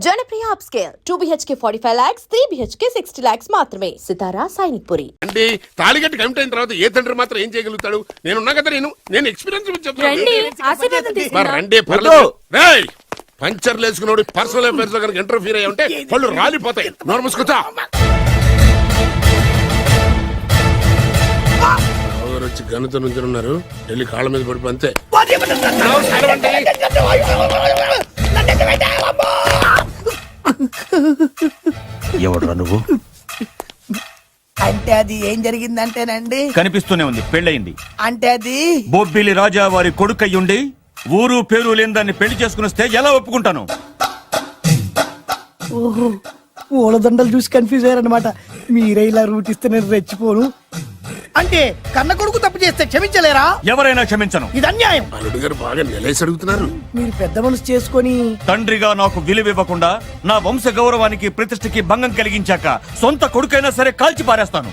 Janapriya upscale 2 BHK 45 lakhs, 3 BHK 60 lakhs మాత్రమే. సితారా సైనిక్పురి. అంటే తాళిగట్టి commit అయిన తర్వాత ఏ తండ్రి మాత్రం ఏం చేయగలుగుతాడు? నేనున్నా కదా, నేను ఎక్స్పీరియన్స్ రండి పర్లేదు. రేయ్ పంచర్లు వేసుకున్నాడు పర్సనల్ అఫైర్స్ లో కనుక ఇంటర్ఫీర్ అయ్యి ఉంటే పళ్ళు రాలిపోతాయి. నోరు మూసుకొచ్చా. వచ్చి గనుతో నుంచి ఉన్నారు, వెళ్ళి కాళ్ళ మీద పడిపో అంతే. ఎవడురా నువ్వు? అంటే అది ఏం జరిగిందంటేనండి, కనిపిస్తూనే ఉంది, పెళ్ళయింది. అంటే అది బొబ్బిలి రాజా వారి కొడుకయ్యుండి ఊరు పేరు లేని దాన్ని పెళ్లి చేసుకుని వస్తే ఎలా ఒప్పుకుంటాను? ఓహో పూలదండలు చూసి కన్ఫ్యూజ్ అయ్యారనమాట. మీరే ఇలా రూట్ ఇస్తే నేను రెచ్చిపోను. అంటే కన్న కొడుకు తప్పు చేస్తే క్షమించలేరా? ఎవరైనా క్షమించను. ఇది అన్యాయం. అల్లుడు గారు బాగా నిలేసి అడుగుతున్నారు. మీరు పెద్ద మనసు చేసుకొని తండ్రిగా నాకు విలువివ్వకుండా నా వంశ గౌరవానికి ప్రతిష్టకి భంగం కలిగించాక సొంత కొడుకైనా సరే కాల్చి పారేస్తాను.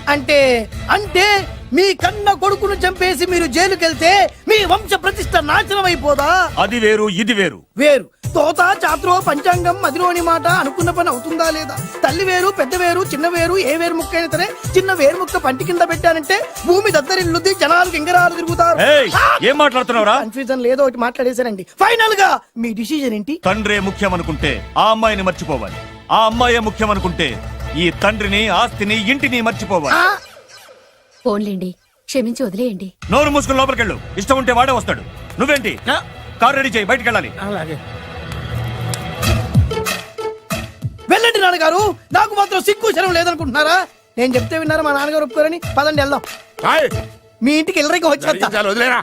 అంటే మీ కన్న కొడుకును చంపేసి మీరు జైలుకెళ్తే మీ వంశ ప్రతిష్ట నాశనం అయిపోదా? అది వేరు, ఇది వేరు. వేరు. తోత చాత్రో పంచాంగం మదిలోని మాట అనుకున్న పని అవుతుందా లేదా? తల్లి వేరు, పెద్ద వేరు, చిన్న వేరు, ఏ వేరు ముక్క అయినా సరే చిన్న వేరు ముక్క పంటి కింద పెట్టానంటే భూమి దద్దరిల్లుద్ది, జనాలు గింగరాలు తిరుగుతారు. ఏం మాట్లాడుతున్నావురా? కన్ఫ్యూజన్ లేదో ఒకటి మాట్లాడేశారండి. ఫైనల్ గా మీ డిసిజన్ ఏంటి? తండ్రే ముఖ్యం అనుకుంటే ఆ అమ్మాయిని మర్చిపోవాలి. ఆ అమ్మాయే ముఖ్యం అనుకుంటే ఈ తండ్రిని, ఆస్తిని, ఇంటిని మర్చిపోవాలి. ఫోన్లేండి, క్షమించి వదిలేయండి. నోరు మూసుకుని లోపలికెళ్ళు. ఇష్టం ఉంటే వాడే వస్తాడు. నువ్వేంటి? కార్ రెడీ చేయి, బయటికి వెళ్ళాలి. అలాగే వెళ్ళండి నాన్నగారు. నాకు మాత్రం సిగ్గు శరం లేదనుకుంటున్నారా? నేను చెప్తే విన్నారా? మా నాన్నగారు ఒప్పుకోరని. పదండి వెళ్దాం. మీ ఇంటికి ఎల్లరికి వచ్చేస్తా. వదిలేరా,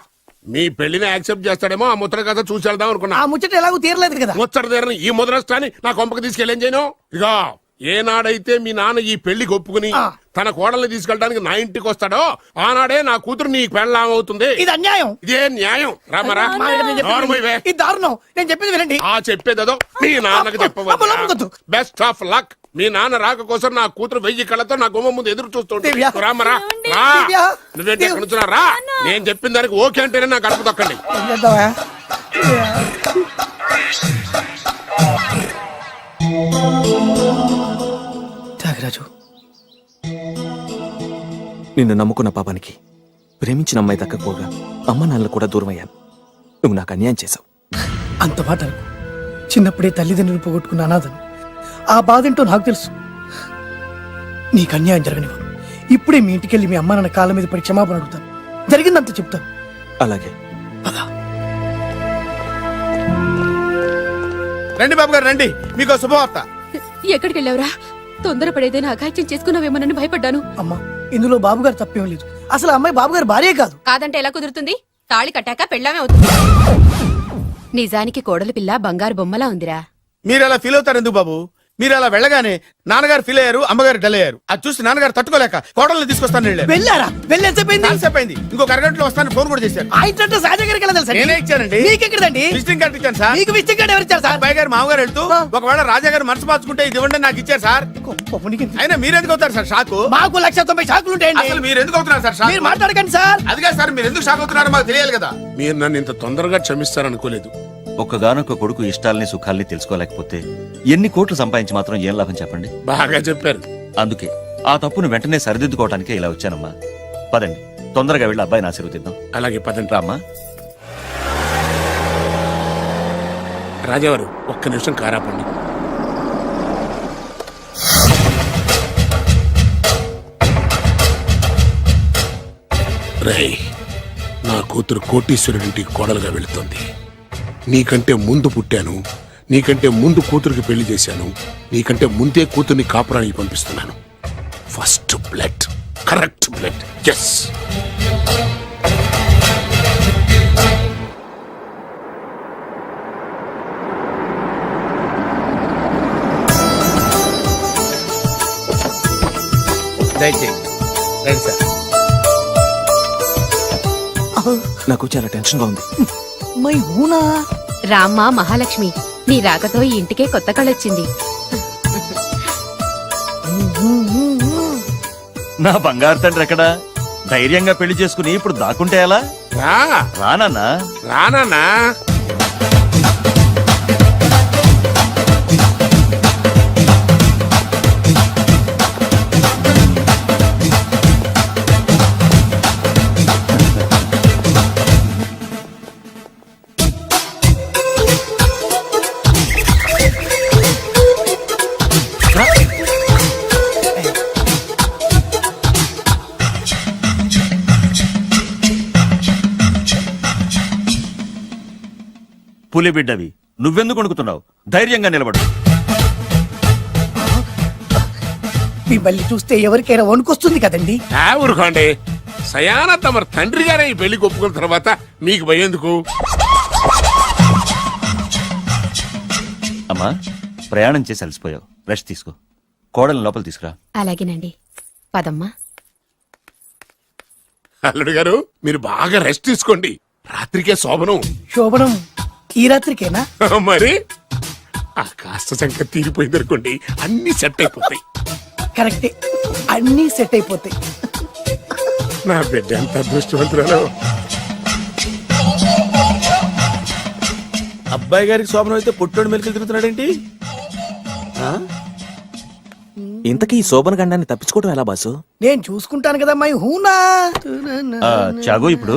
మీ పెళ్లిని యాక్సెప్ట్ చేస్తాడేమో ఆ ముచ్చట కథ చూసి వెళ్దాం అనుకున్నా. ఆ ముచ్చట ఎలాగో తీరలేదు కదా. ముచ్చట తీరని ఈ ముద్రష్టాన్ని నా కొంపకి తీసుకెళ్ళేం చేయను. ఇక ఏనాడైతే మీ నాన్న ఈ పెళ్లికి ఒప్పుకుని తన కోడల్ని తీసుకెళ్ళడానికి నా ఇంటికి వస్తాడో ఆనాడే నా కూతురు నీ పెళ్ళాం అవుతుంది. ఇది అన్యాయం. ఇదే న్యాయం. రామరా, ఇది దారుణం. నేను చెప్పేది వినండి. ఆ చెప్పేదో మీ నాన్నకు చెప్పవచ్చు. Best of luck. మీ నాన్న రాక కోసం నా కూతురు 1000 కళ్ళతో నా గుమ్మ ముందు ఎదురు చూస్తుంటే రామరా, నువ్వేంటి ఎక్కడ నుంచున్నారా? నేను చెప్పిన దానికి ఓకే అంటేనే నా గడప తొక్కండి. త్యాగరాజు, నిన్ను నమ్ముకున్న పాపానికి ప్రేమించిన అమ్మాయి దక్కకపోగా అమ్మ నాన్నలు కూడా దూరం అయ్యాను. నువ్వు నాకు అన్యాయం చేశావు. అంత మాట చిన్నప్పుడే తల్లిదండ్రులు పోగొట్టుకున్న అనాథను. ఆ బాధేంటో నాకు తెలుసు. నీకు అన్యాయం జరగనివ్వను. ఇప్పుడే మీ ఇంటికెళ్ళి మీ అమ్మ నాన్న కాళ్ళ మీద పడి క్షమాపణ అడుగుతాను. జరిగిందంత చెప్తాను. అలాగే. రండి బాబు గారు, రండి. మీకు శుభవార్త. ఎక్కడికి వెళ్ళావురా? తొందరపడేదైనా అఘాయిత్యం చేసుకున్నావేమోనని భయపడ్డాను. అమ్మా, ఇందులో బాబుగారు తప్పేం లేదు. అసలు అమ్మాయి బాబుగారు భార్యే కాదు. కాదంటే ఎలా కుదురుతుంది? తాళి కట్టాక పెళ్ళామే అవుతుంది. నిజానికి కోడలి పిల్ల బంగారు బొమ్మలా ఉందిరా. మీరు అలా ఫీల్ అవుతారు ఎందుకు బాబు? మీరు అలా వెళ్ళగానే నాన్నగారు ఫీల్ అయ్యారు, అమ్మగారు డల్ అయ్యారు. అది చూసి నాన్నగారు తట్టుకోలేక కోడల్ని తీసుకొస్తాను వెళ్ళారా? వెళ్ళేసేపోయింది. ఇంకొక అరగంటలో వస్తాను ఫోన్ కూడా చేశారు. నేనే ఇచ్చానండి. మీకెక్కడండి? విజిటింగ్ కార్డు ఇచ్చాను సార్. మీకు విజిటింగ్ కార్డు ఎవరు ఇచ్చారు సార్? అబ్బాయి గారు మామగారు వెళ్తూ ఒకవేళ రాజా గారు మనసు మార్చుకుంటే ఇది ఇవ్వండి నాకు ఇచ్చారు సార్. అయినా మీరు ఎందుకు అవుతారు సార్ షాక్? మాకు 190 షాకులు ఉంటాయండి. అసలు మీరు ఎందుకు అవుతున్నారు సార్ షాక్? మీరు మాట్లాడకండి సార్. అదిగా సార్, మీరు ఎందుకు షాక్ అవుతున్నారో మాకు తెలియాలి కదా. మీరు నన్ను ఇంత తొందరగా క్షమిస్తారనుకోలేదు. ఒక్కగానొక్క కొడుకు ఇష్టాలని సుఖాల్ని తెలుసుకోలేకపోతే ఎన్ని కోట్లు సంపాదించి మాత్రం ఏం లాభం చెప్పండి? బాగా చెప్పారు. అందుకే ఆ తప్పును వెంటనే సరిదిద్దుకోవడానికే ఇలా వచ్చానమ్మా. పదండి, తొందరగా వెళ్ళి అబ్బాయిని ఆశీర్వదిద్దాం. అలాగే పదండి. రామ్మా. రాజావారు ఒక్క నిమిషం కారాపండి. రేయ్, నా కూతురు కోటీశ్వరుడింటికి కోడలుగా వెళుతోంది. నీకంటే ముందు పుట్టాను, నీకంటే ముందు కూతురికి పెళ్లి చేశాను, నీకంటే ముందే కూతుర్ని కాపురానికి పంపిస్తున్నాను. First blood, correct blood. Yes. నాకు చాలా టెన్షన్ గా ఉంది. రామ్మ మహాలక్ష్మి, నీ రాకతో ఈ ఇంటికే కొత్త కళొచ్చింది. నా బంగారు తండ్రి ఎక్కడా? ధైర్యంగా పెళ్లి చేసుకుని ఇప్పుడు దాక్కుంటే ఎలా? రానా పులి బిడ్డవి, నువ్వెందుకు వణుకుతున్నావు? ధైర్యంగా నిలబడు. మిమ్మల్ని చూస్తే ఎవరికైనా వణుకొస్తుంది కదండి. ఊరుకోండి. సయానా తమ తండ్రి గారే ఈ పెళ్లి ఒప్పుకున్న తర్వాత మీకు భయందుకు? అమ్మా, ప్రయాణం చేసి అలసిపోయావు, రెస్ట్ తీసుకో. కోడలు లోపల తీసుకురా. అలాగేనండి, పదమ్మా. అల్లుడు గారు, మీరు బాగా రెస్ట్ తీసుకోండి. రాత్రికే శోభనం. శోభనం ఈ రాత్రికేనా? మరి ఆ కాస్త సంఖ్య తీరిపోయింది అనుకోండి, అన్ని సెట్ అయిపోతాయి. కరెక్టే, అన్నీ సెట్ అయిపోతాయి. నా బిడ్డ ఎంత అదృష్టవంతురాలు. అబ్బాయి గారికి శోభనం అయితే పుట్టోడు మెలికలు తిరుగుతున్నాడేంటి? ఇంతకీ ఈ శోభన గండాన్ని తప్పించుకోవడం ఎలా బాసు? నేను చూసుకుంటాను కదా మై హూనా. చాగు ఇప్పుడు.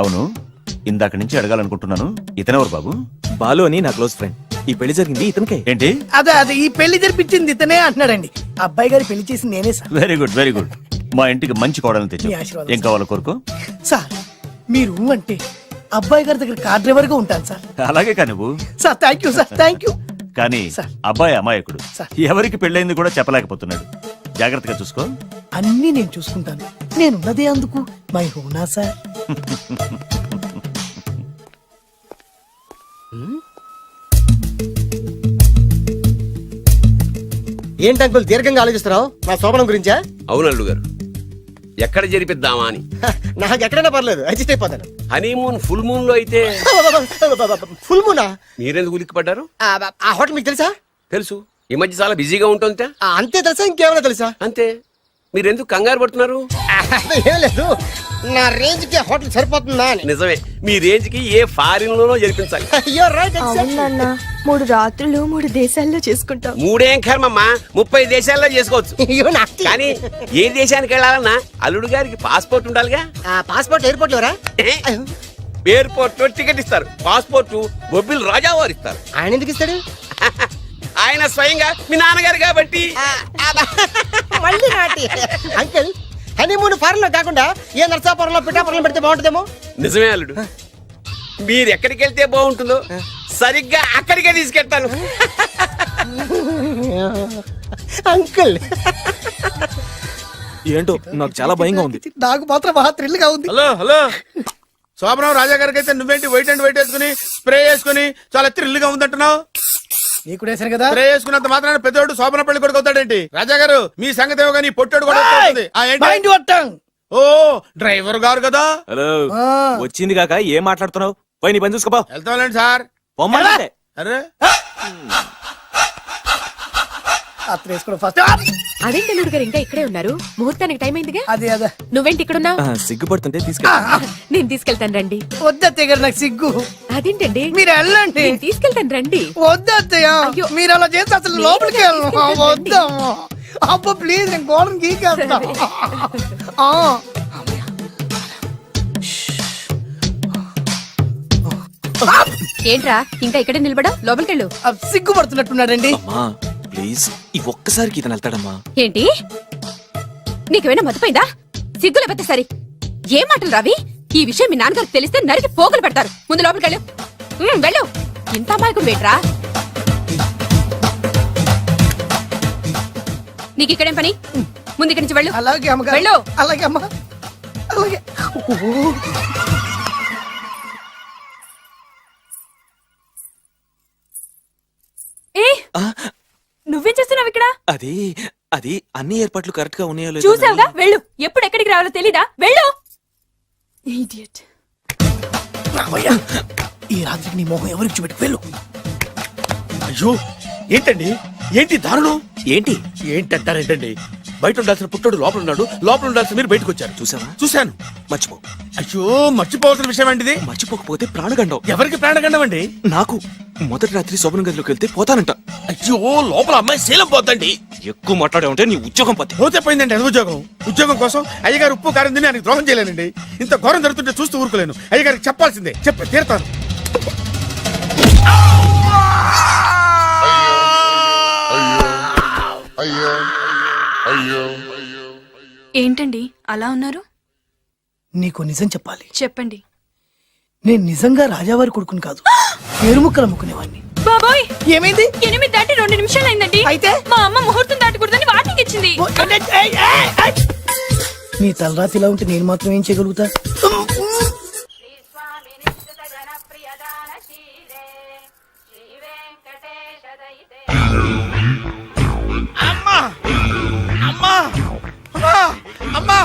అవును, ఇందాక నుంచి అడగాలనుకుంటున్నాను, ఇతనెవరు బాబు? బాలు అని నా క్లోజ్ ఫ్రెండ్. ఈ పెళ్లి జరిగింది ఇతనికే. ఏంటి? అదే ఈ పెళ్లి జరిపించింది ఇతనే అంటున్నాడండి. అబ్బాయి గారి పెళ్లి చేసింది నేనే sir. Very good, very good. మా ఇంటికి మంచి కోడలు తెచ్చు. మీ ఆశీర్వాదం ఏం కావాలో కోరుకో. సార్ మీరు అంటే అబ్బాయి గారి దగ్గర కార్ డ్రైవర్ గా ఉంటాను సార్. అలాగే కానీ నువ్వు. Sir thank you sir, thank you. కానీ సార్. అబ్బాయి అమాయకుడు, సార్. ఎవరికి పెళ్ళైంది కూడా చెప్పలేకపోతున్నాడు. జాగ్రత్తగా చూసుకో. అన్నీ నేను చూసుకుంటాను. నేనున్నదే అందుకు మై హూనా సార్. ఏంటి అంకుల్ దీర్ఘంగా ఆలోచిస్తున్నావు? నా శోభనం గురించా? అవును అల్లుడు గారు, ఎక్కడ జరిపిద్దామా అని. నాకు ఎక్కడైనా పర్లేదు, అడ్జస్ట్ అయిపోతాను. హనీమూన్ ఫుల్ మూన్ లో అయితే ఫుల్ మూనా? మీరెందుకు ఉలిక్కిపడ్డారు? ఆ హోటల్ మీకు తెలుసా? తెలుసు, ఈ మధ్య చాలా బిజీగా ఉంటుందిట. అంతే తెలుసా, ఇంకేమైనా తెలుసా? అంతే. మీరెందుకు కంగారు పడుతున్నారు? ఏం లేదు, నా రేంజ్ కి హోటల్ సరిపోతుందా అని. నిజమే, మీ రేంజ్ కి ఏ ఫారిన్ లోనో జరిపించాలి. You're right, exactly. అవునన్నా 3 రాత్రులు 3 దేశాల్లో చేసుకుంటాం. 3 కర్మమ్మా, 30 దేశాల్లో చేసుకోవచ్చు. You're nasty. కానీ ఏ దేశానికి వెళ్ళాలన్నా అల్లుడు గారికి పాస్పోర్ట్ ఉండాలిగా. Passport airport LoRa? ఎయిర్పోర్ట్ లో టికెట్ ఇస్తారు, పాస్పోర్ట్ బొబ్బిల్ రాజా వారు ఇస్తారు. ఆయన ఎందుకు ఇస్తాడు? ఆయన స్వయంగా మీ నాన్నగారు కాబట్టి. మళ్ళీ నాటి అంకుల్, హనీమూన్ ఫారెన్ లో కాకుండా ఏ నర్సాపురంలో పిఠాపురంలో పెడితే బాగుంటుందేమో. నిజమే అల్లుడు, మీరు ఎక్కడికి వెళ్తే బాగుంటుందో సరిగ్గా అక్కడికే తీసుకెళ్తాను. అంకుల్ ఏంటో నాకు చాలా భయంగా ఉంది. నాకు మాత్రం బాగా థ్రిల్ గా ఉంది. హలో హలో, శోభనం రాజా గారికి అయితే నువ్వేంటి వైట్ అండ్ వైట్ వేసుకుని స్ప్రే వేసుకుని చాలా థ్రిల్ గా ఉందంటున్నావు? నీకు వేసాను కదా. స్ప్రే వేసుకున్నంత మాత్రాన పెద్దోడు శోభన పెళ్లి కొడుకు అవుతాడేంటి? రాజా గారు, మీ సంగతి ఏమో కానీ పొట్టోడు కూడా అవుతుంది. Mind your tongue. Oh driver గారు కదా. హలో, ఆ. వచ్చింది కాక ఏం మాట్లాడుతున్నావు? పోయి నీ పని చూసుకోపో. వెళ్తాంలేండి సార్. పొమ్మంటే అరే అత్ర వేసుకోవడం ఫస్ట్. అదేంటి అల్లుడు గారు ఇంకా ఇక్కడే ఉన్నారు? ముహూర్తానికి టైం అయిందిగా. అదే అదే నువ్వేంటి ఇక్కడున్నావు? సిగ్గుపడుతుంటే తీసుకెళ్ళి. నేను తీసుకెళ్తాను రండి. వద్దత్తయ్య గారు, నాకు సిగ్గు. అదేంటండి? మీరు వెళ్ళండి. నేను తీసుకెళ్తాను రండి. వద్దత్తయ్య, అయ్యో. మీరు అలా చేస్తే అసలు లోపలికి వెళ్ళను. వద్దమ్మా, అబ్బా ప్లీజ్, నేను గోడను గీకేస్తా. ఏంట్రా ఇంకా ఇక్కడే నిలబడా? లోపలికెళ్ళు. సిగ్గుపడుతున్నట్టున్నాడండి. అమ్మా ప్లీజ్, ఈ ఒక్కసారికి ఇతను వెళ్తాడమ్మా. ఏంటి, నీకేమైనా మతిపోయిందా? సిగ్గు లేకపోతే సరి. ఏ మాటలు రావి? ఈ విషయం మీ నాన్నగారికి తెలిస్తే నరికి పోగులు పెడతారు. ముందు లోపలికెళ్ళు. వెళ్ళు. ఇంత అమాయకుడు వేట్రా? నీకు ఇక్కడేం పని? ముందు ఇక్కడి నుంచి వెళ్ళు. అలాగే అమ్మగారు. వెళ్ళు. అలాగే అమ్మా, అలాగే. నువ్వేం చేస్తున్నావు ఇక్కడ? అది అది అన్ని ఏర్పాట్లు కరెక్ట్ గా ఉన్నాయో లేదో చూసావుగా, వెళ్ళు. ఎప్పుడు ఎక్కడికి రావాలో తెలీదా? వెళ్ళు. Idiot. రామయ్య, ఈ రాత్రికి నీ మొహం ఎవరికి చూపెట్టి వెళ్ళు. అయ్యో, ఏంటండి ఏంటి దారుణం? ఏంటి ఏంటంటారేంటండి? బయట ఉండాల్సిన పుట్టోడు లోపల ఉన్నాడు, లోపల ఉండాల్సిన మీరు బయటకు వచ్చారు. చూసావా? చూశాను. మర్చిపో. అయ్యో, మర్చిపోవాల్సిన విషయం ఏంటిది? మర్చిపోకపోతే ప్రాణగండం. ఎవరికి ప్రాణగండం అండి? నాకు మొదటి రాత్రి శోభన గదిలోకి వెళ్తే పోతానంట. అయ్యో, లోపల అమ్మాయి శీలం పోతండి. ఎక్కువ మాట్లాడే ఉంటే నీ ఉద్యోగం పోతే. పోతే పోయిందండి అది ఉద్యోగం. ఉద్యోగం కోసం అయ్యగారు ఉప్పు కారం తిని ఆయనకి ద్రోహం చేయలేనండి. ఇంత ఘోరం జరుగుతుంటే చూస్తూ ఊరుకోలేను. అయ్యగారికి చెప్పాల్సిందే, చెప్పి తీరుతాను. ఏంటండి అలా ఉన్నారు? నీకు నిజం చెప్పాలి. చెప్పండి. నేను నిజంగా రాజావారి కొడుకుని కాదు, పేరుముక్కలు అమ్ముకునేవాడిని. బాబోయ్ ఏమైంది? 8 దాటి 2 నిమిషాలు అయిందండి. అయితే? మా అమ్మ ముహూర్తం దాటకూడదని వాటికి ఇచ్చింది. నీ తలరాతి ఇలా ఉంటే నేను మాత్రం ఏం చేయగలుగుతా? అమ్మా అమ్మా అమ్మా అమ్మా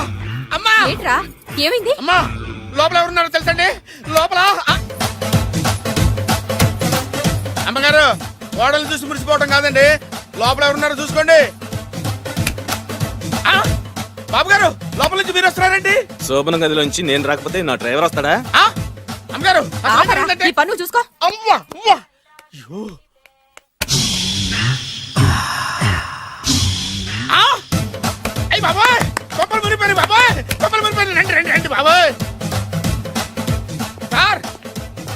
అమ్మా ఏంట్రా ఏమైంది? అమ్మా లోపల ఎవరున్నారో తెలుసండి? లోపల అమ్మగారు ఓడలు చూసి మురిసిపోవటం కాదండి, లోపల ఎవరున్నారో చూసుకోండి. ఆ, బాబు గారు లోపల నుంచి మీరు వస్తున్నారండి? శోభన గదిలోంచి నేను రాకపోతే నా డ్రైవర్ వస్తాడా? ఆ, అమ్మగారు అసలు ఆపరా, ఏంటంటే- నీ పన్ను చూసుకో. అమ్మా అమ్మా అయ్యో. ఆ, అయ్ బాబాయ్ కొప్పలు మురిపోయి బాబాయ్, కొప్పలు మురిపోయి. రండి రండి రండి బాబాయ్. సార్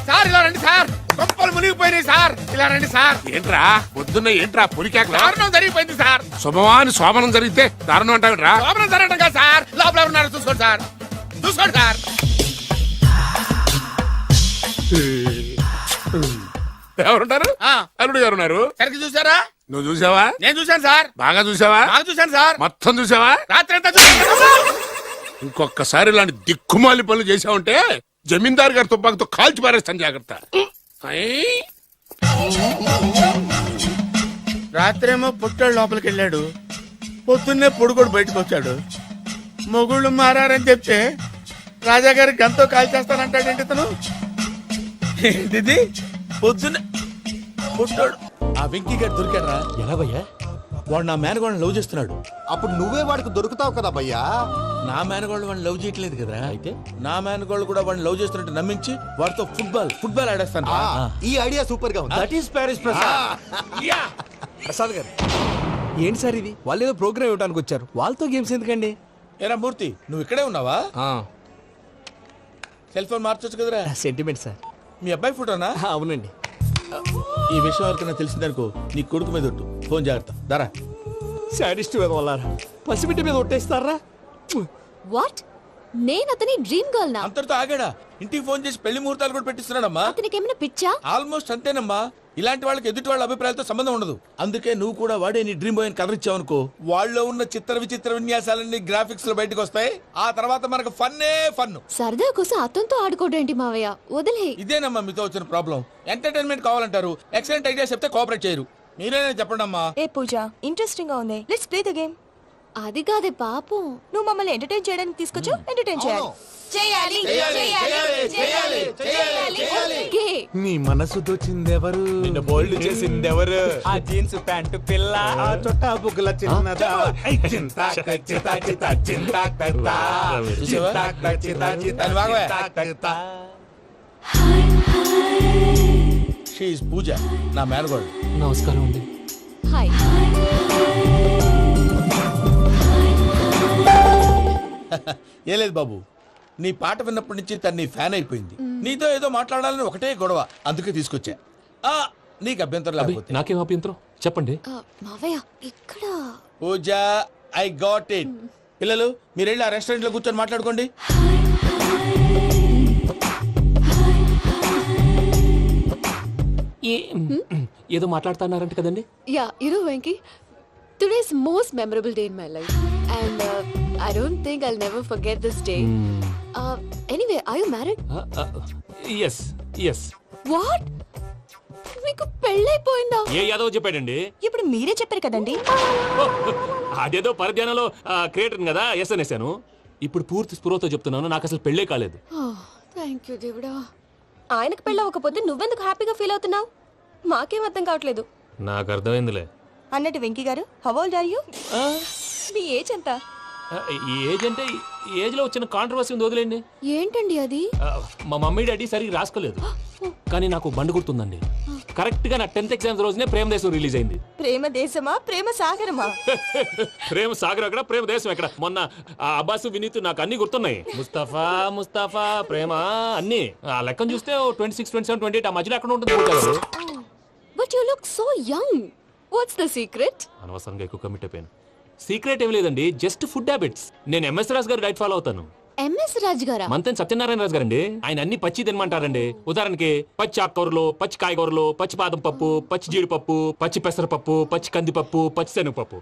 సార్ ఇలా రండి సార్, కొప్పలు మునిగిపోయినాయి సార్, ఇలా రండి సార్. ఏంట్రా పొద్దున్న ఏంట్రా పొలికేకలా? దారుణం జరిగిపోయింది సార్. శుభమాని శోభనం జరిగితే దారుణం అంటావిరా? లోపల జరగడం కాదు సార్, లోపల ఎవరున్నారో చూసుకోండి సార్, చూసుకోండి సార్. ఎవరుంటారు? ఆ, అల్లుడు గారు ఉన్నారు. సరిగ్గా చూసారా? నువ్వు చూసావా? నేను చూశాను సార్, బాగా చూసావా? బాగా చూశాను సార్, మొత్తం చూసావా? రాత్రి అంతా చూశాను. ఇంకొకసారి ఇలాంటి దిక్కుమాలి పనులు చేసావంటే జమీందారు గారి తుపాకుతో కాల్చి పారేస్తాను, జాగ్రత్త. ఐ! రాత్రేమో పుట్టాడు లోపలికి వెళ్ళాడు, పొద్దున్నే పొడుగోడు బయటకు వచ్చాడు. మొగుళ్ళు మారని చెప్తే రాజాగారి గంతో కాల్ చేస్తానంటాడేంటి ఇతను? ఏంటిది పొద్దున్నే పుట్టాడు. ఆ వెంకీ గారు దొరికాడరా? ఎలా భయ్యా? వాడు నా మేనగోళ్ళని లవ్ చేస్తున్నాడు. అప్పుడు నువ్వే వాడికి దొరుకుతావు కదా భయ్యా. నా మేనగోళ్ళు వాడిని లవ్ చేయట్లేదు కదరా, అయితే నా మేనగోళ్ళు కూడా వాడిని లవ్ చేస్తున్నట్టు నమ్మించి వాడితో ఫుట్బాల్ ఆడేస్తాను. ఈ ఐడియా సూపర్ గా ఉంది. That is Paris Prasad. Prasad గారు ఏంటి సార్ ఇది? వాళ్ళు ఏదో ప్రోగ్రామ్ ఇవ్వడానికి వచ్చారు, వాళ్ళతో గేమ్స్ ఎందుకండి? ఏరా మూర్తి, నువ్వు ఇక్కడే ఉన్నావా? సెల్ ఫోన్ మార్చొచ్చు కదరా. Sentiment sir. మీ అబ్బాయి ఫోటోనా? అవునండి. ఈ విషయం ఎవరికైనా తెలిసిందనుకో నీ కొడుకు మీద ఒట్టు. ఫోన్ జాగ్రత్త దారా. సాడిస్ట్ వాళ్ళారా, పసిబిడ్డ మీద ఒట్టేస్తారా? వాట్? నేను అతని డ్రీమ్ గర్ల్ నా? అంతటితో ఆగాడా? ఇంటికి ఫోన్ చేసి పెళ్లి ముహూర్తాలు కూడా పెట్టిస్తున్నాడమ్మా. అతనికి ఏమైనా పిచ్చా? ఆల్మోస్ట్ అంతేనమ్మా. ఇలాంటి వాళ్ళకి ఎదుటి వాళ్ళ అభిప్రాయాలతో సంబంధం ఉండదు. అందుకే నువ్వు కూడా వాడే నీ డ్రీమ్ బాయ్ కలర్ ఇచ్చావనుకో, వాళ్ళలో ఉన్న చిత్ర విచిత్ర విన్యాసాలన్నీ గ్రాఫిక్స్ లో బయటకు వస్తాయి. ఆ తర్వాత మనకు ఫన్నే ఫన్. సరదా కోసం అతనితో ఆడుకోడేంటి మావయ్య? వదిలే. ఇదేనమ్మా మీతో వచ్చిన ప్రాబ్లం. ఎంటర్టైన్మెంట్ కావాలంటారు, ఎక్సలెంట్ ఐడియా చెప్తే కోఆపరేట్ చేయరు. మీరేనే చెప్పండి అమ్మా. ఏ పూజ, ఇంట్రెస్టింగ్ గా ఉంది, లెట్స్ ప్లే ద గేమ్. అది కాదే పాపం, నువ్వు మమ్మల్ని ఎంటర్టైన్ చేయడానికి తీసుకొచ్చు, ఎంటర్టైన్ చేయాలి. చేయాలి చేయాలి చేయాలి చేయాలి. ఓకే. నీ మనసు దోచిందెవరు? నిన్ను బోల్డ్ చేసిందెవరు? ఆ జీన్స్ ప్యాంటు పిల్ల, ఆ చొట్టా బుగ్గల చిన్నదా. షీఈ్ పూజ, నా మేనగోడు. నమస్కారం అండి. హాయ్. ఏ లేదు బాబు, నీ పాట విన్నప్పటి నుంచి తను నీ ఫ్యాన్ అయిపోయింది. నీతో ఏదో మాట్లాడాలని ఒకటే గొడవ, అందుకే తీసుకొచ్చా. ఆ, నీకు అభ్యంతరం లేకపోతే. నాకేం అభ్యంతరం చెప్పండి. మావయ్య ఇక్కడ. పూజ, ఐ గాట్ ఇట్. పిల్లలు మీరు వెళ్ళి ఆ రెస్టారెంట్ లో కూర్చొని మాట్లాడుకోండి. ఏదో మాట్లాడుతున్నారంట కదండి. Yeah, you know Venky, today's most memorable day in my life, and I don't think I'll never forget this day. Anyway, are you married? Yes yes. What? మీకు పెళ్ళైపోయిందా? ఏ యాదవ్ చెప్పాడండి? ఇప్పుడు మీరే చెప్పారు కదండి. అదేదో పరధ్యానంలో క్రియేటర్ కదా ఎస్ అనేసాను. ఇప్పుడు పూర్తి స్పృహతో చెప్తున్నాను, నాకు అసలు పెళ్ళే కాలేదు. థ్యాంక్ యూ దేవుడా. ఆయనకు పెళ్ళవకపోతే నువ్వెందుకు హ్యాపీగా ఫీల్ అవుతున్నావు? మాకేం అర్థం కావట్లేదు. నాకు అర్థమైందిలే. అన్నట్టు వెంకీ గారు, హౌ ఓల్డ్ ఆర్ యు? మీ ఏజ్ ఎంత? ఈ ఏజ్ అంటే ఈ ఏజ్ లో వచ్చిన కాంట్రవర్సీ ఉంది, వదిలేండి. ఏంటండి అది? మా మమ్మీ డాడీ సరిగ్గా రాసుకోలేదు, కానీ నాకు బండి గుర్తుందండి. కరెక్ట్ గా నా 10th ఎగ్జామ్స్ రోజునే ప్రేమ దేశం రిలీజ్ అయింది. ప్రేమ దేశమా ప్రేమ సాగరమా? ప్రేమ సాగర్ అక్కడ, ప్రేమ దేశం ఎక్కడ? మొన్న అబ్బాసు వినీత్ నాకు అన్ని గుర్తున్నాయి. ముస్తఫా ముస్తఫా ప్రేమ అన్ని ఆ లెక్కను చూస్తే 26, 27, 28 ఆ మధ్యలో అక్కడ ఉంటుంది. But you look so young. What's the secret? అనవసరంగా ఎక్కువ కమిట్ అయిపోయాను. సీక్రెట్ ఏం లేదండి, జస్ట్ ఫుడ్ హ్యాబిట్స్. నేను ఎంఎస్ రాజ్ గారు డైట్ ఫాలో అవుతాను. ఎంఎస్ రాజు గారా? మంతెన్ సత్యనారాయణ రాజు గారండి. ఆయన అన్ని పచ్చి తినమంటారండి. ఉదాహరణకి పచ్చి ఆకుకూరలు, పచ్చి కాయగూరలు, పచ్చి బాదం పప్పు, పచ్చి జీడిపప్పు, పచ్చి పెసరపప్పు, పచ్చి కందిపప్పు, పచ్చి శనగపప్పు,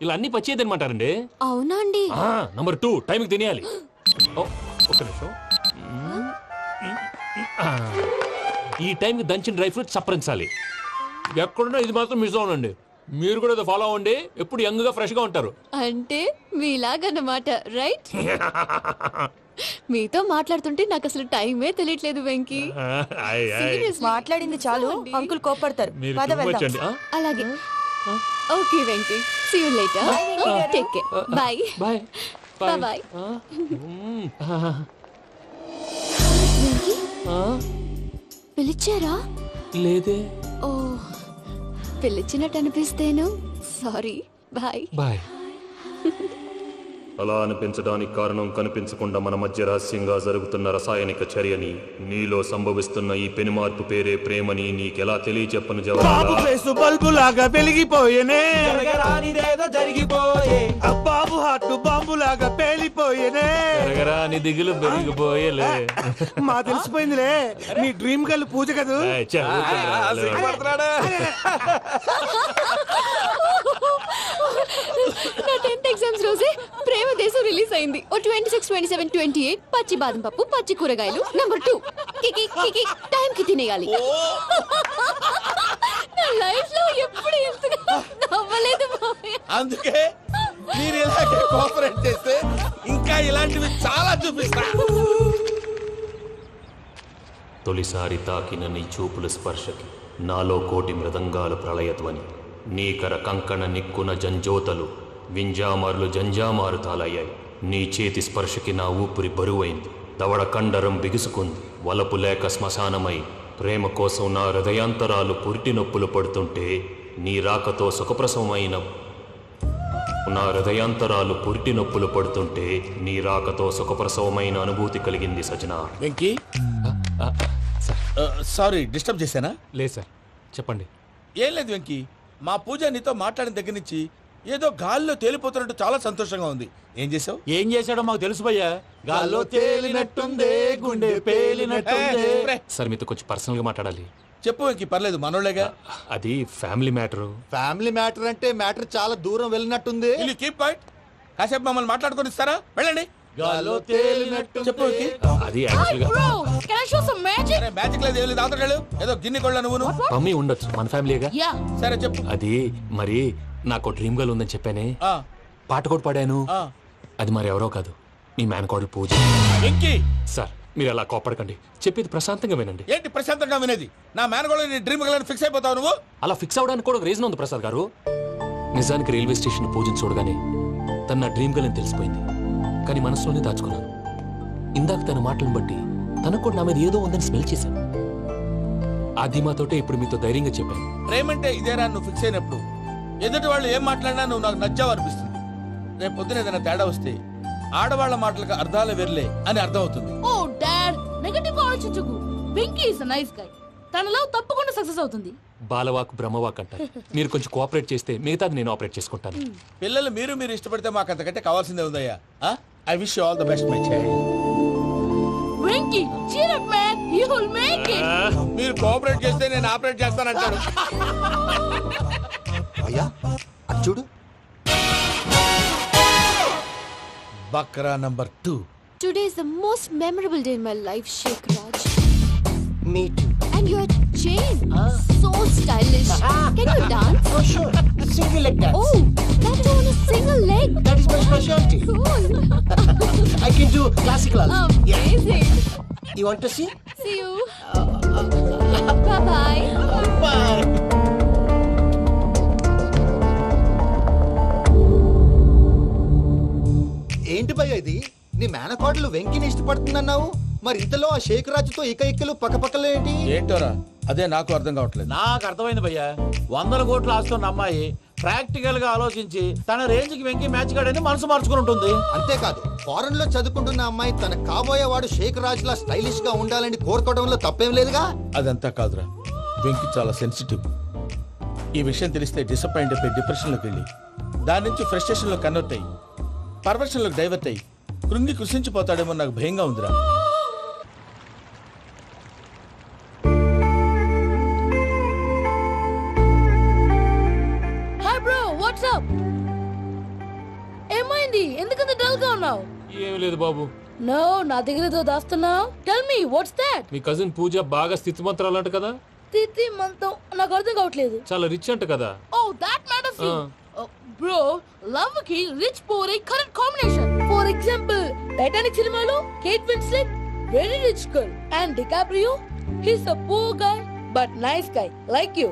ఇలా అన్ని పచ్చి తినమంటారండి. అవునా అండి? నంబర్ 2 టైంకి తినేయాలి. ఒక్క నిమిషం. ఈ టైంకి దంచిన డ్రై ఫ్రూట్స్ సప్పరించాలి. ఎక్కడున్నా ఇది మాత్రం మిస్ అవునండి. మీరు కూడా ఇది ఫాలో అవ్వండి. ఎప్పుడు యంగ్ గా ఫ్రెష్ గా ఉంటారు. అంటే మీలాగన్నమాట, రైట్? మీతో మాట్లాడుతుంటే నాకు అసలు టైమే తెలియట్లేదు వెంకీ. మాట్లాడింది చాలు, అంకుల్ కోపడతారు. మీరు చూపించండి. అలాగే. Okay Venky, see you later. Take care. Bye bye bye. పిలిచారా? లేదే. ఓ, పిలిచినట్టు అనిపిస్తేను. సారీ. Bye bye. అలా అనిపించడానికి కారణం కనిపించకుండా మన మధ్య రహస్యంగా జరుగుతున్న రసాయనిక చర్యని, నీలో సంభవిస్తున్న ఈ పెను మార్పు పేరే ప్రేమని నీకెలా తెలియచెప్పను జవాబు. బల్బు లాగా వెలిగిపోయేనే, జరిగిపోయే బాబు హార్ట్ బాంబు లాగా పేలిపోయేనే. జరగరాని దిగులు పెరిగిపోయేలే. మా తెలిసిపోయిందిలే, నీ డ్రీమ్ గర్ల్ పూజ కదూ. నా 10th ఎగ్జామ్స్ రోజే ప్రేమ దేశం రిలీజ్ అయింది. ఓ 26, 27, 28 పచ్చి బాదం పప్పు, పచ్చి కూరగాయలు. నంబర్ 2 కికి కికి టైం కి తినేయాలి. నా లైఫ్ లో ఎప్పుడు ఇంతగా నవ్వలేదు మామయ్య. అందుకే మీరు ఇలాగే కోఆపరేట్ చేస్తే ఇంకా ఇలాంటివి చాలా చూపిస్తా. తొలిసారి తాకిన నీ చూపుల స్పర్శకి నాలో కోటి మృదంగాలు ప్రళయధ్వని. నీకర కంకణ నిక్కున జంజోతలు, వింజామారులు జంజామారు తాలయ్యాయి. నీ చేతి స్పర్శకి నా ఊపిరి బరువైంది. దవడ కండరం బిగుసుకుంది. వలపు లేక శ్మశానమై ప్రేమ కోసం నా హృదయాంతరాలు పురిటి నొప్పులు పడుతుంటే, నీ రాకతో సుఖప్రసవమైన నా హృదయాంతరాలు పురిటి నొప్పులు పడుతుంటే నీ రాకతో సుఖప్రసవమైన అనుభూతి కలిగింది సజనా. వెంకీ, సారీ డిస్టర్బ్ చేశానా? లేదు సార్, చెప్పండి. ఏం లేదు వెంకీ, మా పూజ నీతో మాట్లాడిన దగ్గర నుంచి ఏదో గాల్లో తేలిపోతున్నట్టు చాలా సంతోషంగా ఉంది. ఏం చేసావు? ఏం చేశాడో మాకు తెలుసు భయ్యా. గాల్లో తేలినట్టుందే, గుండె పేలినట్టుందే. సార్ మీతో కొంచెం పర్సనల్ గా మాట్లాడాలి. చెప్పు వెంకీ, పర్లేదు మనోళ్ళేగా. అది ఫ్యామిలీ మ్యాటరు. ఫ్యామిలీ మ్యాటర్ అంటే మ్యాటర్ చాలా దూరం వెళ్ళినట్టుంది. Keep point. కాసేపు మమ్మల్ని మాట్లాడుకొని ఇస్తారా? వెళ్ళండి. గాల్లో తేలినట్టు చెప్పు వెంకీ. అది యాక్చువల్ గా మ్యాజిక్ లేదు, ఏం లేదు. అవతల ఏదో గిన్నె కొళ్ళ నువ్వు. మమ్మీ ఉండొచ్చు, మన ఫ్యామిలీగా. సరే చెప్పు. అది మరి నాకు డ్రీమ్ గర్ల్ ఉందని చెప్పానే, ఆ, పాట కూడా పాడాను. ఆ. అది మరి ఎవరో కాదు, మీ మేనకోడలు పూజ. వెంకీ, సార్ మీరు అలా కోపడకండి, చెప్పేది ప్రశాంతంగా వినండి. ఏంటి ప్రశాంతంగా వినేది? నా మేనగోళ నీ డ్రీమ్ గర్ల్ ఫిక్స్ అయిపోతావు నువ్వు. అలా ఫిక్స్ అవడానికి కూడా ఒక రీజన్ ఉంది ప్రసాద్ గారు. నిజానికి రైల్వే స్టేషన్ పూజను చూడగానే తన నా డ్రీమ్ గర్ల్ అని తెలిసిపోయింది. కానీ మనసులోనే దాచుకున్నాను. ఇందాక తన మాటలను బట్టి తనకు కూడా నా మీద ఏదో ఉందని స్మెల్ చేశాను. ఆ ధీమాతోటే ఇప్పుడు మీతో ధైర్యంగా చెప్పాను. ప్రేమంటే ఇదేరా నువ్వు ఫిక్స్ అయినప్పుడు ఎదుటి వాళ్ళు ఏం మాట్లాడినా నువ్వు నాకు నచ్చావు అనిపిస్తుంది. రేపు పొద్దున ఏదైనా తేడా వస్తే ఆడవాళ్ల మాటలకు అర్థాలు వెర్లే అని అర్థం అవుతుంది. ఓ డాడ్, నెగటివ్ ఆలోచించకు. Venky is nice guy. తన లవ్ తప్పకుండా సక్సెస్ అవుతుంది. బాలవాక్ బ్రహ్మవాక్ అంటారు. మీరు కొంచెం కోఆపరేట్ చేస్తే మిగతాది నేను ఆపరేట్ చేసుకుంటాను. పిల్లలు మీరు ఇష్టపడితే మాకు అంతకంటే కావాల్సిందే ఉందయ్యా. I wish you all the best my child. Venky cheer up man, you will make it. మీరు కోఆపరేట్ చేస్తే నేను ఆపరేట్ చేస్తానంటాడు. అయ్యా అది చూడు. Bakra number 2. Today is the most memorable day in my life, Sheikh Raj. Me too. And your chain, so stylish. Can you dance? Oh, sure. Single leg dance. Oh, that too on a single leg. That is my specialty. Cool. I can do classical also. Amazing. You want to see? See you. Bye-bye. Bye. ఏంటి భయ్యా ఇది? నీ మేనకోడలు వెంకిని ఇష్టపడుతుందన్నావు, మరి ఇంతలో ఆ షేక్ రాజుతో ఇక్కలు పక్కపక్కలు ఏంటి? ఏంటోరా, అదే నాకు అర్థం కావట్లేదు. నాకు అర్థమైంది భయ్యా. 100 కోట్లు ఆస్తున్న అమ్మాయి ప్రాక్టికల్ గా ఆలోచించి తన రేంజ్ కి వెంకి మ్యాచ్ కాడని మనసు మార్చుకుని ఉంటుంది. అంతేకాదు, ఫారెన్ లో చదువుకుంటున్న అమ్మాయి తన కాబోయేవాడు షేక్ రాజ్ లా స్టైలిష్ గా ఉండాలని కోరుకోవడంలో తప్పేం లేదుగా. అదంతా కాదురా, వెంకి చాలా సెన్సిటివ్. ఈ విషయం తెలిస్తే డిసప్పాయింట్ అయిపోయి డిప్రెషన్ లోకి వెళ్ళి దాని నుంచి ఫ్రస్ట్రేషన్ లో కన్వర్ట్ అయ్యి పర్వర్షన్ లోకి డైవర్ట్ అయ్యి కృంగి కృషించిపోతాడేమో నాకు భయంగా ఉందిరా. Hi bro, what's up? ఏమైంది? ఎందుకంత డల్ గా ఉన్నావు? ఏం లేదు బాబు, నో, నా దగ్గర ఏదో దాస్తున్నావు. Tell me what's that? మీ కజిన్ పూజ బాగా స్థితిమంతరాలు అంట కదా, తిత్తి మంతం నాకు అర్థం కావట్లేదు. చాలా రిచ్ అంట కదా. Oh that matters you. Bro, love కి rich poor correct combination. For example, Titanic సినిమాలో Kate Winslet very rich girl and DiCaprio he's a poor guy but nice guy like you.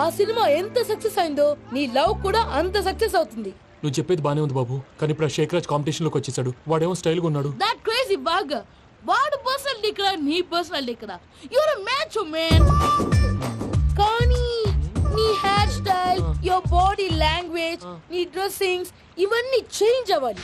ఆ సినిమా ఎంత సక్సెస్ అయిందో నీ love కూడా అంత success అవుతుంది. నువ్వు చెప్పేది బానే ఉంది బాబు, కానీ ఇప్పుడు షేక్ రాజ్ కాంపిటీషన్ లోకి వచ్చేసాడు. వాడేమో స్టైల్ గా ఉన్నాడు. That crazy bag. వాడు పర్సనల్ ఇక్కడ, నీ పర్సనల్ ఇక్కడ. Your a match man. కానీ నీ hair style, your body language, నీ డ్రెస్సింగ్స్ ఇవన్నీ చేంజ్ అవ్వాలి.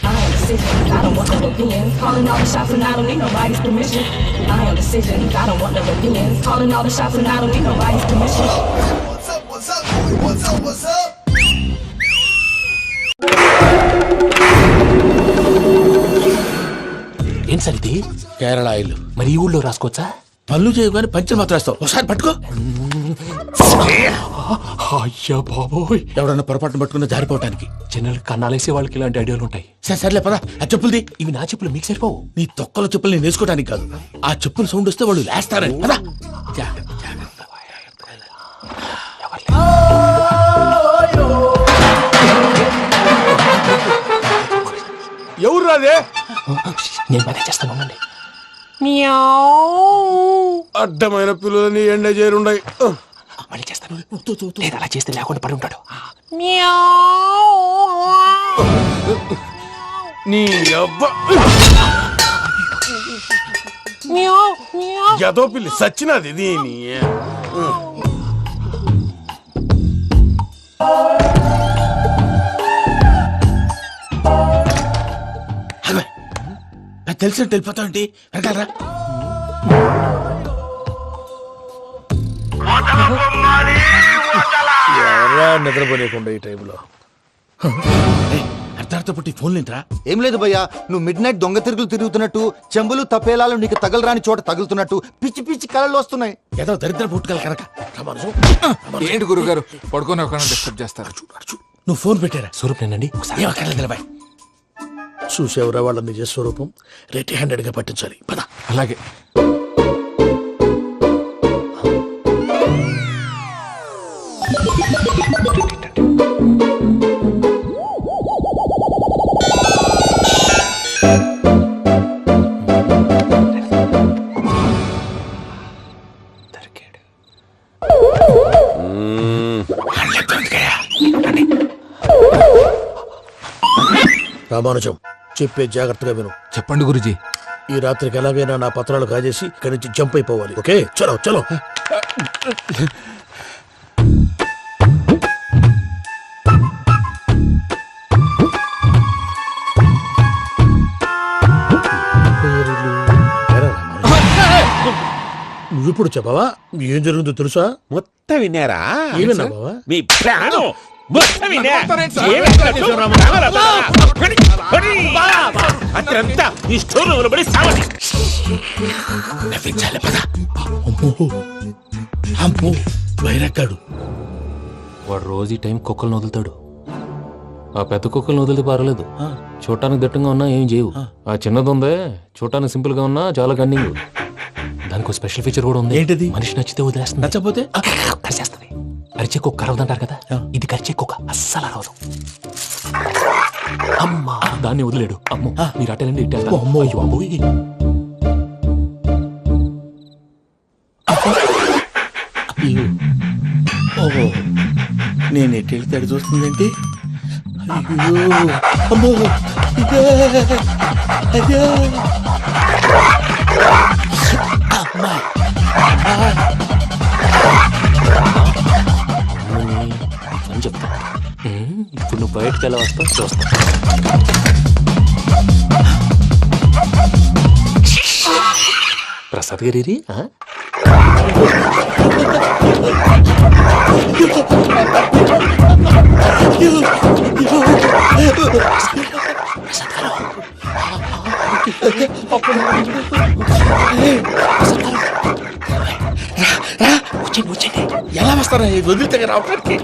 ఏం సార్ ఇది? కేరళ ఆయిల్. మరి ఈ ఊళ్ళో రాసుకోవచ్చా? పనులు చేయగానే పంచర్ మాత్రం వేస్తావు. ఒకసారి పట్టుకో. అయ్యా బాబోయ్, ఎవడన్నా పొరపాటున పట్టుకున్న జారిపోవటానికి. జనరల్ కన్నాలేసే వాళ్ళకి ఇలాంటి ఐడియాలు ఉంటాయి. సరే సర్లే పదా, ఆ చెప్పులది. ఇవి నా చెప్పులు మీకు సరిపోవు. నీ తొక్కల చెప్పులు నేను వేసుకోవడానికి కాదు, ఆ చెప్పులు సౌండ్ వస్తే వాళ్ళు లేస్తారని. పదా. ఎవరు రాదే? నేను మేనేజ్ చేస్తాను, ఉండండి. అడ్డమైన పిల్లలని ఎండ చేరుండయి. మళ్ళీ చేస్తాను. లేదు, అలా చేస్తే లేకుండా పడి ఉంటాడు. నీ అబ్బా ఎదో పిల్లి సచ్చినది దీని. తెలిసినట్టు వెళ్ళిపోతావుంటి. వెనకాలరా. ఎవరా నిద్రపోలేకుండా ఈ టైంలో? అర్ధార్థ పుట్టి ఫోన్ లేంట్రా. ఏం లేదు భయ్యా, నువ్వు మిడ్ నైట్ దొంగ తిరుగులు తిరుగుతున్నట్టు, చెంబులు తపేలాలు నీకు తగలరాని చోట తగులుతున్నట్టు పిచ్చి పిచ్చి కళలు వస్తున్నాయి. ఏదో దరిద్ర పుట్టుకల కనుక. ఏంటి గురుగారు పడుకొని ఒక డిస్టర్బ్ చేస్తారు? నువ్వు ఫోన్ పెట్టారా? స్వరూప్ నేనండి. ఏమక్కర్లేదు బాయ్. చూసేవరా వాళ్ళ నిజ స్వరూపం. రెట్టి హ్యాండెడ్ గా పట్టించాలి. పద. అలాగే. రామానుజం, చెప్పే జాగ్రత్తగా విను. చెప్పండి గురుజీ. ఈ రాత్రికి ఎలాగైనా నా పత్రాలు కాజేసి ఇక్కడి నుంచి జంప్ అయిపోవాలి. ఓకే, చలో చలో. నువ్విప్పుడు చెప్పవా ఏం జరుగుతుందో తెలుసా? మొత్తం విన్నారా? ఏమన్నా బావా? మీ ప్రాణం అత్రంతా ఈ స్టోర్ రూమ్ లో పడి సావని. నవ్వించాలి. పద. అమ్మో అమ్మో, వైరక్కాడు. వాడు రోజు ఈ టైం కుక్కలను వదులుతాడు. ఆ పెద్ద కుక్కలను వదిలితే పర్లేదు, చూడటానికి దట్టంగా ఉన్నా ఏం చేయవు. ఆ చిన్నది ఉందే, చూడటానికి సింపుల్ గా ఉన్నా చాలా కన్నింగ్. దానికి ఒక స్పెషల్ ఫీచర్ కూడా ఉంది. ఏంటిది? మనిషి నచ్చితే వదిలేస్తుంది, నచ్చపోతే కరిచేస్తుంది. అరిచే కుక్క అరవదంటారు కదా, ఇది కరిచే కుక్క అస్సలు అరవదు. అమ్మా, దాన్ని వదిలేడు. అమ్మో, మీరు అటెండి ఇట్టేస్తారు. అమ్మో. అయ్యో అబ్బోయ్. ఓహో, నేను ఎట్టి వెళ్తాడు చూస్తుందేంటి? అయ్యో అమ్మో, ఇదే అదే. అమ్మా అని చెప్తా. ఇప్పుడు నువ్వు బయటకు ఎలా వస్తావు చూస్తా. ప్రసాద్ గారి ప్రసాద్ గారు ఎలా వస్తారా వదిలితే రావడానికి?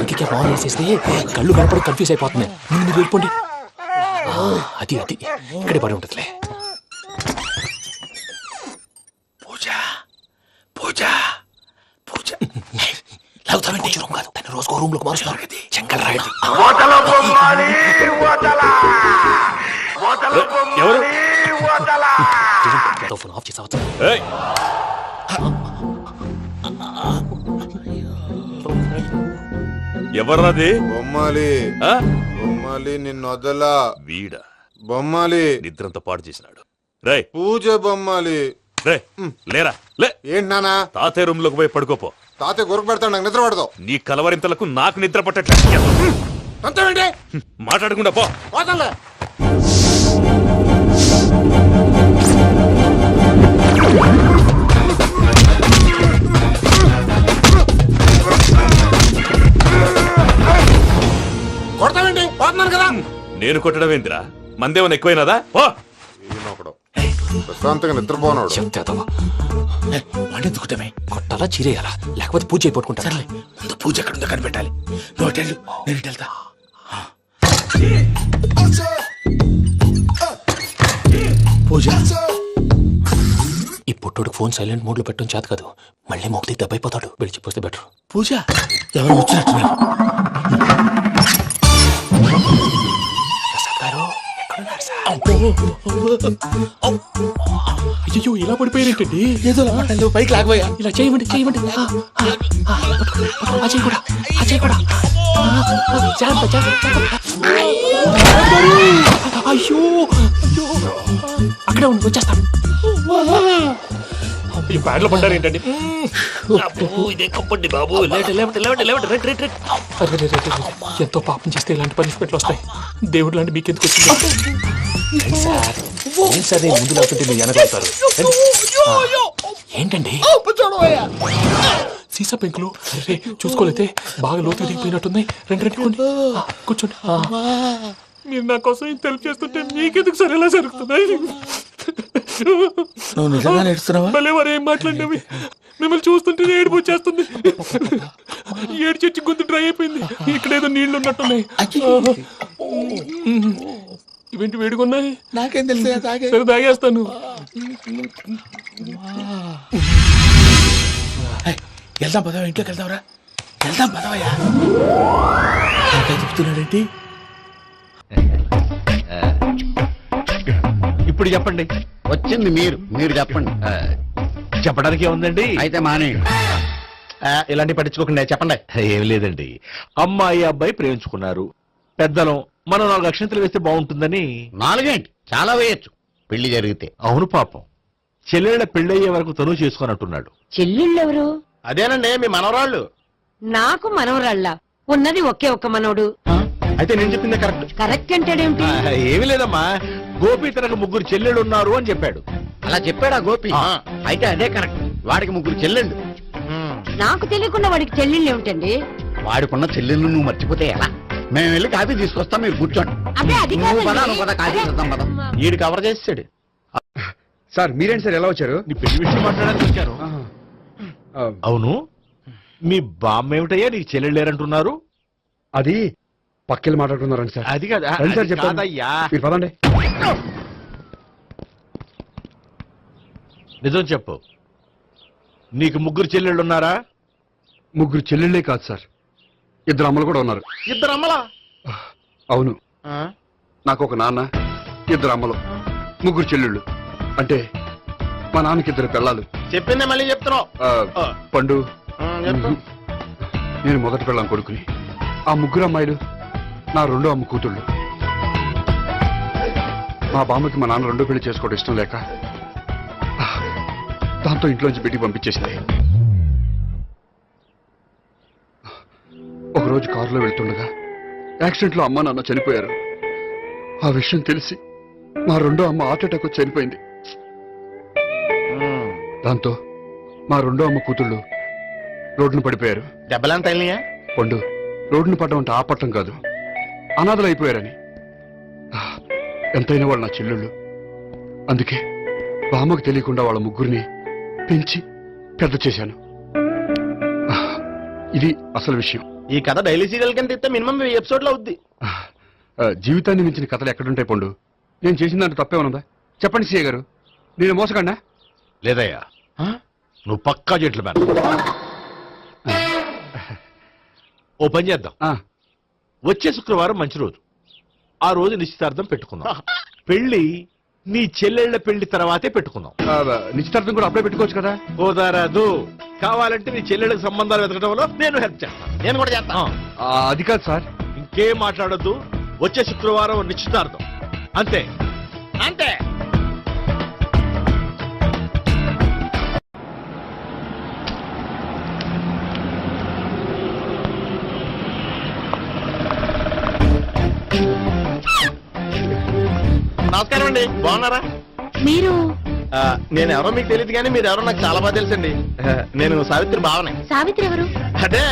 ఇంకే బాగా వేసేస్తే కళ్ళు కనపడి కన్ఫ్యూజ్ అయిపోతున్నాయి. ముందు మీరు వెళ్ళిపోండి. అది అది ఇక్కడే పడి ఉంటుందిలే. పూజ పూజ పూజ లాగుతామంటే రూమ్ కాదు, తన రోజుకో రూమ్ లోకి మారుస్తున్నారు కదా. చెంకల్ రాయడం ఎవరు? ఫోన్ ఆఫ్ చేసావచ్చు. ఎవరది? బొమ్మాలి ఆ? బొమ్మాలి నిన్ను వదలా. వీడా బొమ్మాలి నిద్రంతా పాడు చేసినాడు. రే పూజ బొమ్మాలి. రే లేరా లే. ఏంటి నానా? తాతయ్య రూమ్ లోకి పోయి పడుకోపో. తాతయ్య గురకు పెడతాడు, నాకు నిద్ర పడదు. నీ కలవరింతలకు నాకు నిద్ర పట్టట్లేదు. అంతేంటి మాట్లాడకుండా పో. పోతాలే. కొడతావేంటి? పోతున్నాను కదా. నేను కొట్టడం ఏందిరా? మందేమన్నా ఎక్కువైనదా? ఓ ప్రశాంతంగా నిద్రపోనాడు. వాడెందుకుంటామే? కొట్టాలా చీరేయాలా లేకపోతే పూజ అయిపోట్టుకుంటా. సర్లే, ముందు పూజ ఎక్కడ ఉందో కనిపెట్టాలి. నువ్వు హోటల్ నేను ఇటు వెళ్తా. పూజ ఈ పుట్టోడు ఫోన్ సైలెంట్ మోడ్ లో పెట్టడం చేత కాదు. మళ్ళీ మొక్కి దెబ్బైపోతాడు. వెళ్ళి చెప్పొస్తే బెటర్. పూజ ఎవరు వచ్చినట్టున్నారు? అయ్యో ఇలా పడిపోయారేంటండి? ఏదో మాటలు పైకి లాగబోయా. ఇలా చేయమండి చేయమండి. అజయ్ కూడా అజయ్ కూడా జాగ్రత్త జాగ్రత్త. అయ్యో అయ్యో అక్కడే ఉండి వచ్చేస్తాను. ఈ బ్యాగ్లో పడ్డారు ఏంటండి? ఇదే కప్పండి బాబు. ఎంతో పాపం చేస్తే ఇలాంటి పనిష్మెంట్లు వస్తాయి. దేవుడు లాంటి మీకెందుకు వచ్చింది? సార్ ముందు లేకుంటే మీరు వెనకాడతారు. ఏంటండి సీసా పెంకులు? అరే చూసుకోలేతే బాగా లోతు దిగిపోయినట్టున్నాయి. రెండు రెండు కూర్చోండి. మీరు నా కోసం ఇంత హెల్ప్ చేస్తుంటే మీకెందుకు సరే ఎలా జరుగుతున్నాయి? నువ్వు నిజంగా నేర్చుతున్నావా? మళ్ళీ వారు ఏం మాట్లాడినవి? మిమ్మల్ని చూస్తుంటే ఏడుపు వచ్చేస్తుంది. ఏడు చెట్టు గొంతు డ్రై అయిపోయింది. ఇక్కడేదో నీళ్లు ఉన్నట్టున్నాయి. ఇవేంటి వేడుకున్నాయి? నాకేం తెలుసు. సరే తాగేస్తాను. వెళ్దాం పదవా, ఇంట్లోకి వెళ్దాంరా. వెళ్దాం పదవయ్యా. చెప్తున్నాడేంటి? ఇప్పుడు చెప్పండి. వచ్చింది మీరు చెప్పండి. చెప్పడానికి ఏముందండి? అయితే మానే ఇలాంటి పట్టించుకోకుండా చెప్పండి. ఏం లేదండి, అమ్మాయి అబ్బాయి ప్రేమించుకున్నారు. పెద్దలం మనం 4 అక్షంతలు వేస్తే బాగుంటుందని. 4 చాలా వేయచ్చు పెళ్లి జరిగితే. అవును పాపం, చెల్లెళ్ళ పెళ్ళయ్యే వరకు తను చేసుకున్నట్టున్నాడు. చెల్లెళ్ళెవరు? అదేనండి మీ మనవరాళ్ళు. నాకు మనవరాళ్ళ ఉన్నది ఒకే ఒక్క మనవడు. అయితే నేను చెప్పింది కరెక్ట్. కరెక్ట్ అంటాడేమిటి? ఏమి లేదమ్మా, గోపి తనకు 3 చెల్లెళ్ళు ఉన్నారు అని చెప్పాడు. అలా చెప్పాడా గోపి? అయితే అదే కరెక్ట్. వాడికి 3 చెల్లెళ్ళు. నాకు తెలియకుండా వాడికి చెల్లెళ్ళు ఏమిటండి? వాడికున్న చెల్లెళ్ళు నువ్వు మర్చిపోతే ఎలా? మేము వెళ్ళి కాఫీ తీసుకొస్తాం, మీరు కూర్చోండి. అదే అది కాఫీ చేద్దాం పద. ఈడు కవర్ చేసాడు. సార్ మీరేంటి సార్ ఎలా వచ్చారు? నీ పెళ్లి విషయం మాట్లాడడానికి వచ్చాను. అవును, మీ బామ్మ ఏమిటయ్యా నీకు చెల్లెళ్ళు లేరంటున్నారు? అది పక్కెళ్ళి మాట్లాడుతున్నారండి సార్. అది కదా రండి సార్, చెప్తాను. కాదయ్యా. మీరు పదండి. నిజం చెప్పు, నీకు 3 చెల్లెళ్ళు ఉన్నారా? 3 చెల్లెళ్ళే కాదు సార్, 2 అమ్మలు కూడా ఉన్నారు. 2 అమ్మలా? అవును, నాకు ఒక నాన్న, 2 అమ్మలు, 3 చెల్లెళ్ళు. అంటే మా నాన్నకి 2 పిల్లలు. చెప్పిందే మళ్ళీ చెప్తున్నావు. పండు, నేను మొదటి పిల్లం కొడుకుని. ఆ 3 అమ్మాయిలు నా 2వ అమ్మ కూతుళ్ళు. మా బామ్మకి మా నాన్న 2 పెళ్లి చేసుకోవడం ఇష్టం లేక దాంతో ఇంట్లోంచి పెట్టి పంపించేసింది. ఒకరోజు కారులో వెళ్తుండగా యాక్సిడెంట్లో అమ్మ నాన్న చనిపోయారు. ఆ విషయం తెలిసి మా 2వ అమ్మ హార్ట్ అటాక్ వచ్చి చనిపోయింది. దాంతో మా 2వ అమ్మ కూతుళ్ళు రోడ్డున పడిపోయారు. దెబ్బలంత వెళ్ళినాయా? పండు, రోడ్డున పడ్డం అంటే ఆపట్టం కాదు, అనాథలు అయిపోయారని. ఎంతైనా వాళ్ళు నా చెల్లెళ్ళు. అందుకే బామ్మకు తెలియకుండా వాళ్ళ ముగ్గురిని పెంచి పెద్ద చేశాను. ఇది అసలు విషయం. ఈ కథ డైలీ సీరియల్ కింద ఇస్తే మినిమం ఎపిసోడ్ లో అవుద్ది. జీవితాన్ని మించిన కథలు ఎక్కడుంటాయి పండు? నేను చేసిన దాంట్లో తప్పేమనుందా? చెప్పండి సీఏ గారు, నేను మోసగండా? లేదయ్యా, నువ్వు పక్కా చెట్లు మేర. ఓ పని చేద్దాం, వచ్చే శుక్రవారం మంచి రోజు, ఆ రోజు నిశ్చితార్థం పెట్టుకుందాం. పెళ్లి నీ చెల్లెళ్ల పెళ్లి తర్వాతే పెట్టుకుందాం. నిశ్చితార్థం కూడా అప్పుడే పెట్టుకోవచ్చు కదా? కుదరదు. కావాలంటే నీ చెల్లెళ్ళకి సంబంధాలు వెతకడంలో నేను హెల్ప్ చేస్తాను. నేను కూడా చేస్తాను. అది కాదు సార్. ఇంకేం మాట్లాడొద్దు, వచ్చే శుక్రవారం నిశ్చితార్థం, అంతే అంతే. నమస్కారం అండి, బాగున్నారా? మీరు నేను ఎవరో మీకు తెలియదు కానీ మీరు ఎవరో నాకు చాలా బాగా తెలుసండి. నేను సావిత్రి భావనే. సావిత్రి ఎవరు? అదే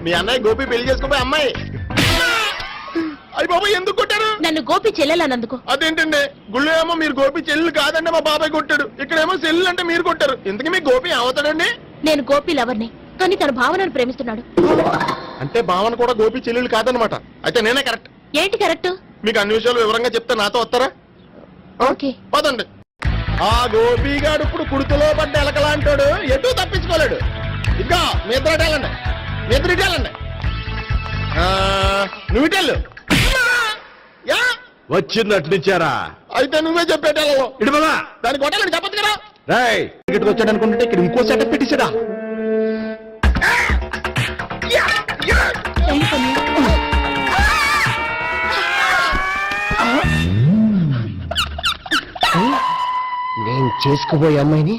మీ అన్నయ్య గోపి పెళ్లి చేసుకోపోయి అమ్మాయి. అయ్యి బాబాయ్, ఎందుకు కొట్టారు? నన్ను గోపి చెల్లెలన్నందుకు. అదేంటండి, గుళ్ళు ఏమో మీరు గోపి చెల్లెలు కాదండి మా బాబాయ్ కొట్టాడు, ఇక్కడేమో చెల్లెలు అంటే మీరు కొట్టారు. ఇంతకీ మీ గోపి అవుతాడండి? నేను గోపి లవర్ని, కానీ తన భావనను ప్రేమిస్తున్నాడు. అంటే భావన కూడా గోపి చెల్లెలు కాదనమాట. అయితే నేనే కరెక్ట్. ఏంటి కరెక్ట్? మీకు అన్ని విషయాలు వివరంగా చెప్తే నాతో వస్తారా? ఓకే, పదండి. ఆ గోపిగాడు ఇప్పుడు కుడితిలో పడ్డ ఎలకలాంటాడు, ఎటు తప్పించుకోలేడు. ఇంకా మీ ఇద్దరు వెళ్ళండి, మీ ఇద్దరు ఇటు వెళ్ళండి. నువ్వు ఇటు వెళ్ళు. వచ్చిందటు నుంచారా? అయితే నువ్వే చెప్పేటో ఇటువలా దానికి కొట్టాలని చెప్పచ్చు కదా. రాయ్, ఇక్కడికి వచ్చాడు అనుకుంటే ఇక్కడ ఇంకో సెటప్ పెట్టించడా? నేను చేసుకోబోయే అమ్మాయిని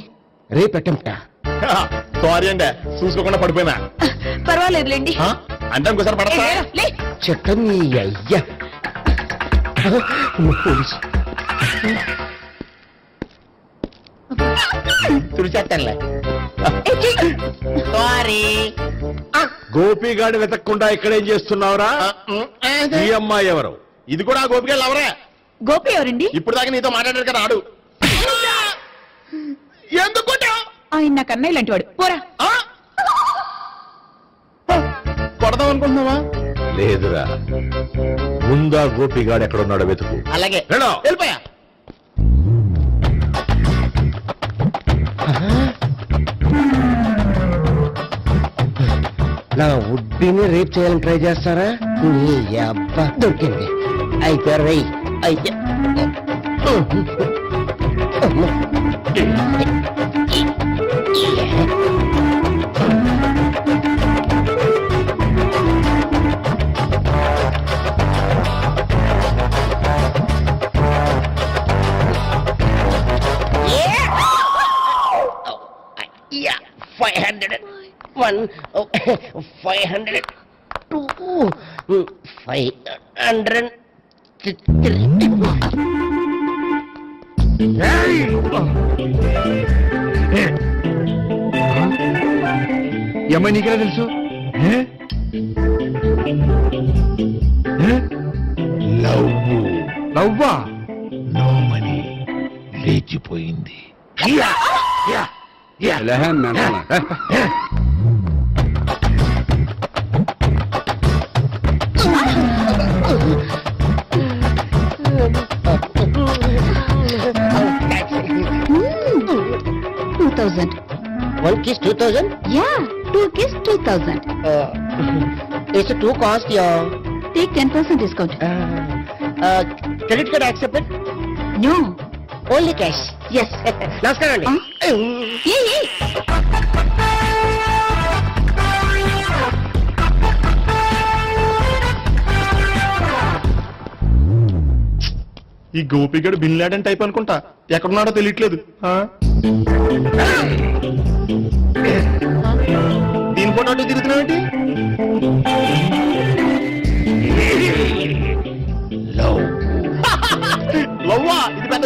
రేపెట్టంట. సారీ అండి, చూసుకోకుండా పడిపోయినా. పర్వాలేదులేండి. అంటే ఇంకోసారి పడతా. చెట్టం నీ అయ్యా. పోలీసు తుడిచేస్తానులే. సారీ. గోపిగాడు వెతకకుండా ఇక్కడేం చేస్తున్నావురా? ఈ అమ్మాయి ఎవరు? ఇది కూడా ఆ గోపిగాడు ఎవరే? గోపి ఎవరండి? ఇప్పుడు దాకా నీతో మాట్లాడారు కదా, ఆడు. ఎందుకు ఆయన నాకు అన్నయ్య లాంటి వాడు. పోరా. కొడదాం అనుకుంటున్నావా? లేదురా, ముందా గోపిగాడు ఎక్కడున్నాడో వెతుకు. అలాగే, వెళ్ళు. వెళ్ళిపోయా. నా ఉడ్బిని రేప్ చేయాలని ట్రై చేస్తారా? నీ అబ్బా దొరికింది. అయిపోయారు రై. అయితే $501, 502, 503. ఈ అమ్మాయి నీకెలా తెలుసు? లవ్వా? నో మనీ, లేచిపోయింది. One kiss 2000? Yeah, 2 kiss 2000. It's a 2 cost, yeah. Take 10% discount. Credit card accepted? No. Only cash. Yes. నమస్కారం అండి. Hey. ఈ గోపిగడు బిన్ లాడెన్ టైప్ అనుకుంటా, ఎక్కడున్నాడో తెలియట్లేదు. దీని ఫోటో తిరుగుతున్నావేంటి? లవ్వా? ఇది పెద్ద